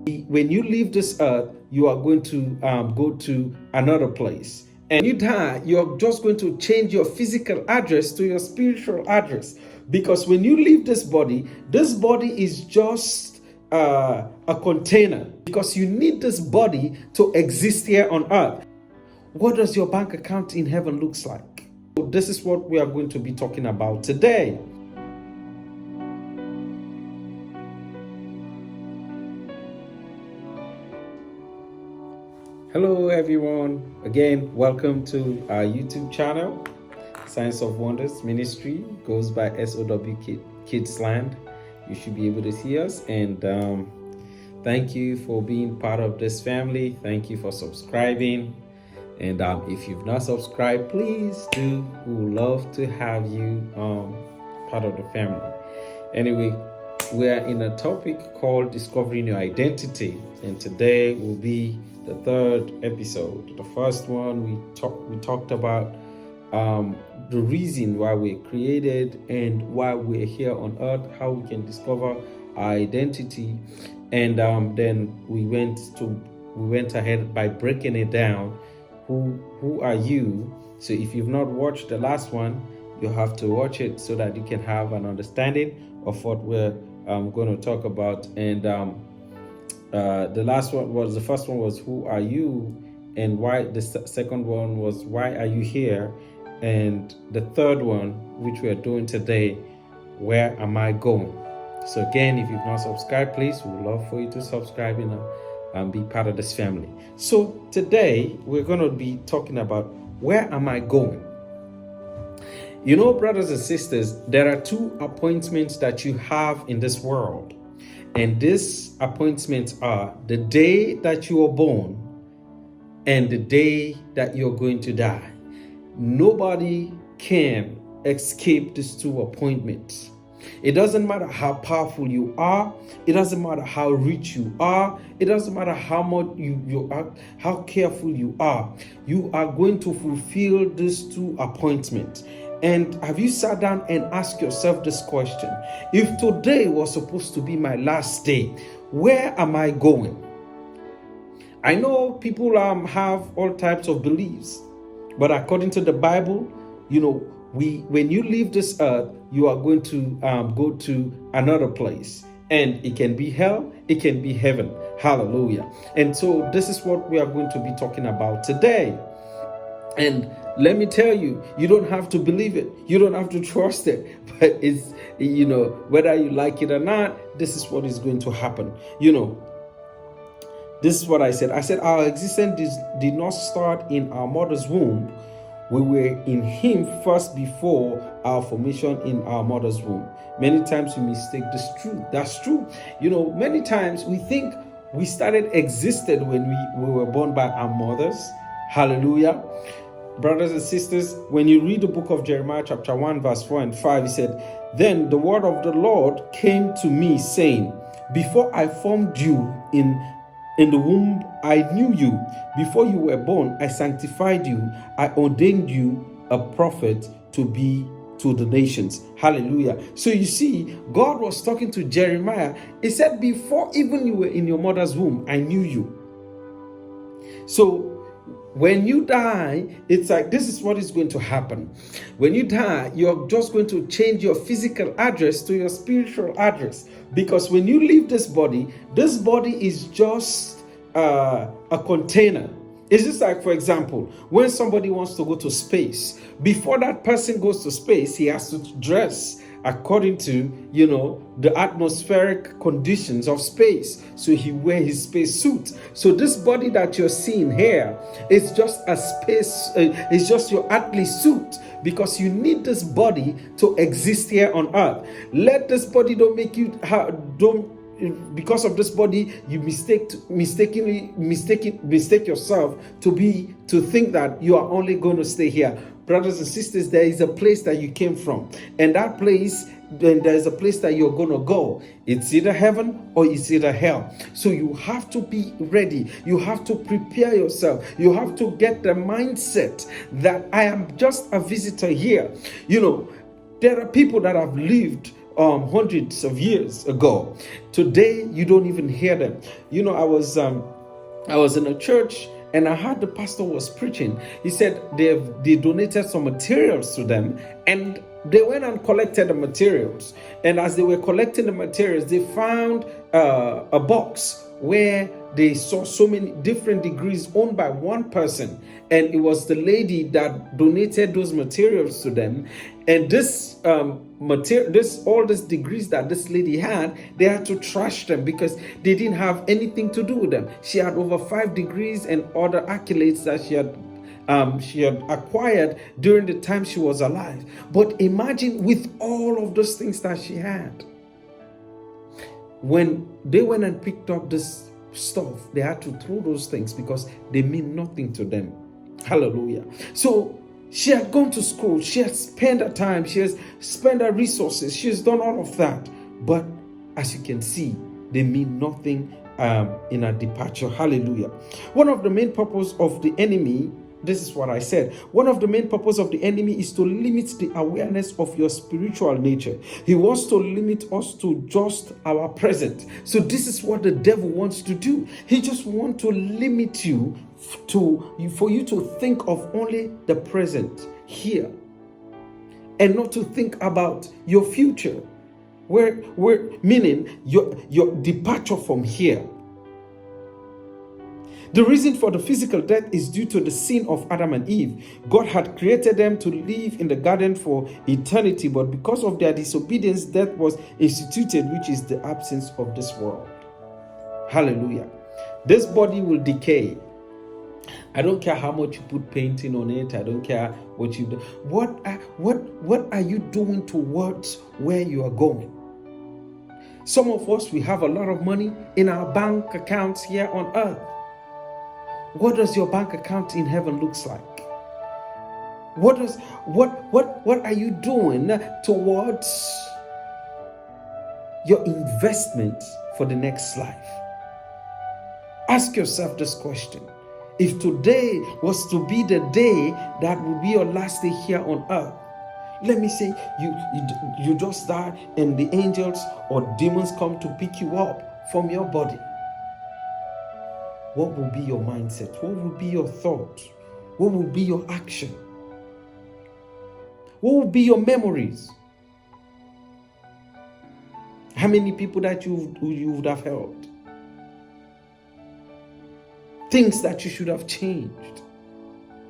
When you leave this earth, you are going to go to another place. And when you die, you're just going to change your physical address to your spiritual address. Because when you leave this body is just a container. Because you need this body to exist here on earth. What does your bank account in heaven looks like? So this is what we are going to be talking about today. Hello everyone, again welcome to our YouTube channel. Science of Wonders Ministry goes by SOW Kids Land. You should be able to see us, and thank you for being part of this family. Thank you for subscribing, and if you've not subscribed, please do. We would love to have you part of the family. Anyway, we are in a topic called discovering your identity, and today will be the third episode. The first one we talked about the reason why we're created and why we're here on earth, how we can discover our identity, and then we went ahead by breaking it down. Who are you? So if you've not watched the last one, you have to watch it so that you can have an understanding of what we're going to talk about. And the first one was who are you, and why. The second one was why are you here, and the third one, which we are doing today, where am I going? So again, if you've not subscribed, please, we would love for you to subscribe and be part of this family. So today we're going to be talking about where am I going. You know, brothers and sisters, there are two appointments that you have in this world. And these appointments are the day that you are born and the day that you're going to die. Nobody can escape these two appointments. It doesn't matter how powerful you are. It doesn't matter how rich you are. It doesn't matter how much you are, how careful you are. You are going to fulfill these two appointments. And have you sat down and asked yourself this question? If today was supposed to be my last day, where am I going? I know people have all types of beliefs, but according to the Bible, you know, when you leave this earth, you are going to go to another place. And it can be hell, it can be heaven. Hallelujah. And so this is what we are going to be talking about today. And let me tell you, you don't have to believe it. You don't have to trust it. But it's, you know, whether you like it or not, this is what is going to happen. You know, this is what I said. I said our existence did not start in our mother's womb. We were in Him first before our formation in our mother's womb. Many times we mistake this truth. That's true. You know, many times we think we started existed when we were born by our mothers. Hallelujah. Brothers and sisters, when you read the book of Jeremiah chapter 1 verse 4 and 5, he said, "Then the word of the Lord came to me saying, before I formed you in the womb, I knew you. Before you were born, I sanctified you. I ordained you a prophet to be to the nations." Hallelujah. So you see, God was talking to Jeremiah. He said, before even you were in your mother's womb, I knew you. So when you die, it's like this is what is going to happen. When you die, you're just going to change your physical address to your spiritual address. Because when you leave this body is just a container. It's just like, for example, when somebody wants to go to space, before that person goes to space, he has to dress according to, you know, the atmospheric conditions of space. So he wears his space suit. So this body that you're seeing here is just a space, it's just your athlete suit, because you need this body to exist here on earth. Let this body don't make you, because of this body, you mistake yourself to think that you are only going to stay here. Brothers and sisters, there is a place that you came from, and that place, then there is a place that you're going to go. It's either heaven or it's either hell. So you have to be ready. You have to prepare yourself. You have to get the mindset that I am just a visitor here. You know, there are people that have lived hundreds of years ago. Today, you don't even hear them. I was in a church and I heard the pastor was preaching. He said they donated some materials to them, and they went and collected the materials. And as they were collecting the materials, they found a box where they saw so many different degrees owned by one person, and it was the lady that donated those materials to them. And this all these degrees that this lady had, they had to trash them because they didn't have anything to do with them. She had over 5 degrees and other accolades that she had acquired during the time she was alive. But imagine with all of those things that she had, when they went and picked up this stuff, they had to throw those things because they mean nothing to them. Hallelujah. So she had gone to school, she had spent her time, she has spent her resources, she has done all of that. But as you can see, they mean nothing in her departure. Hallelujah. One of the main purpose of the enemy, this is what I said, one of the main purpose of the enemy is to limit the awareness of your spiritual nature. He wants to limit us to just our present. So this is what the devil wants to do. He just wants to limit you for you to think of only the present here and not to think about your future, where meaning your departure from here. The reason for the physical death is due to the sin of Adam and Eve. God had created them to live in the garden for eternity, but because of their disobedience, death was instituted, which is the absence of this world. Hallelujah. This body will decay. I don't care how much you put painting on it. I don't care what you do. What are you doing towards where you are going? Some of us, we have a lot of money in our bank accounts here on earth. What does your bank account in heaven looks like? What are you doing towards your investment for the next life? Ask yourself this question. If today was to be the day that would be your last day here on earth, let me say you just die and the angels or demons come to pick you up from your body. What will be your mindset? What will be your thought? What will be your action? What will be your memories? How many people that you would have helped? Things that you should have changed.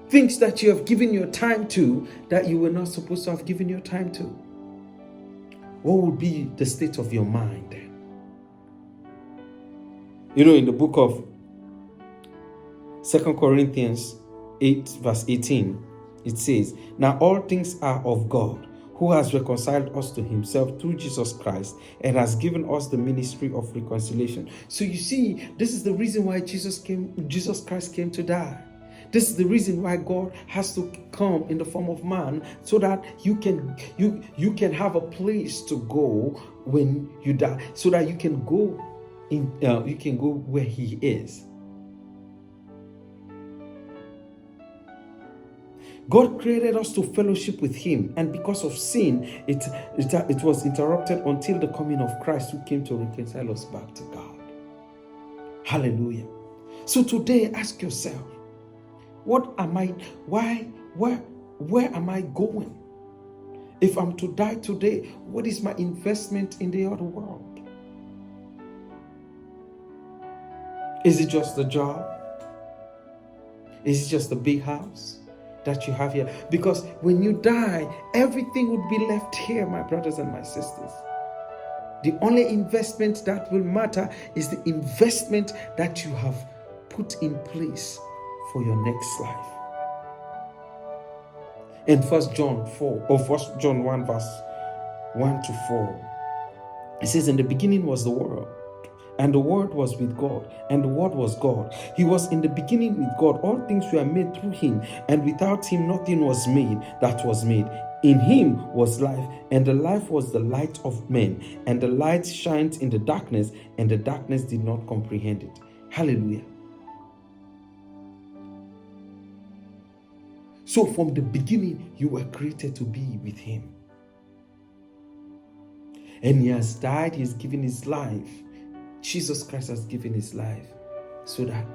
Things that you have given your time to that you were not supposed to have given your time to. What will be the state of your mind then? In the book of 2 Corinthians 8 verse 18, it says, "Now all things are of God, who has reconciled us to himself through Jesus Christ and has given us the ministry of reconciliation." So you see, this is the reason why Jesus Christ came to die. This is the reason why God has to come in the form of man, so that you can have a place to go when you die, so that you can go where he is. God created us to fellowship with him, and because of sin, it was interrupted until the coming of Christ, who came to reconcile us back to God. Hallelujah. So today, ask yourself, where am I going? If I'm to die today, what is my investment in the other world? Is it just the job? Is it just the big house that you have here? Because when you die, everything would be left here, my brothers and my sisters. The only investment that will matter is the investment that you have put in place for your next life. In 1 John 1 verse 1 to 4, it says, "In the beginning was the Word, and the Word was with God, and the Word was God. He was in the beginning with God. All things were made through him, and without him nothing was made that was made. In him was life, and the life was the light of men. And the light shines in the darkness, and the darkness did not comprehend it." Hallelujah. So from the beginning, you were created to be with him. And he has died, he has given his life. Jesus Christ has given his life so that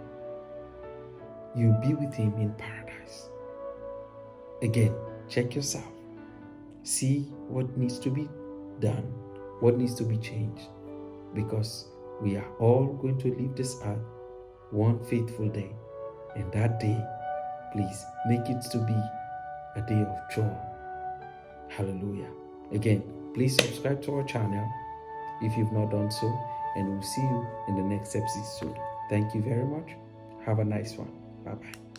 you'll be with him in paradise. Again, check yourself. See what needs to be done, what needs to be changed, because we are all going to leave this earth one faithful day. And that day, please make it to be a day of joy. Hallelujah. Again, please subscribe to our channel if you've not done so, and we'll see you in the next episode. Thank you very much. Have a nice one. Bye-bye.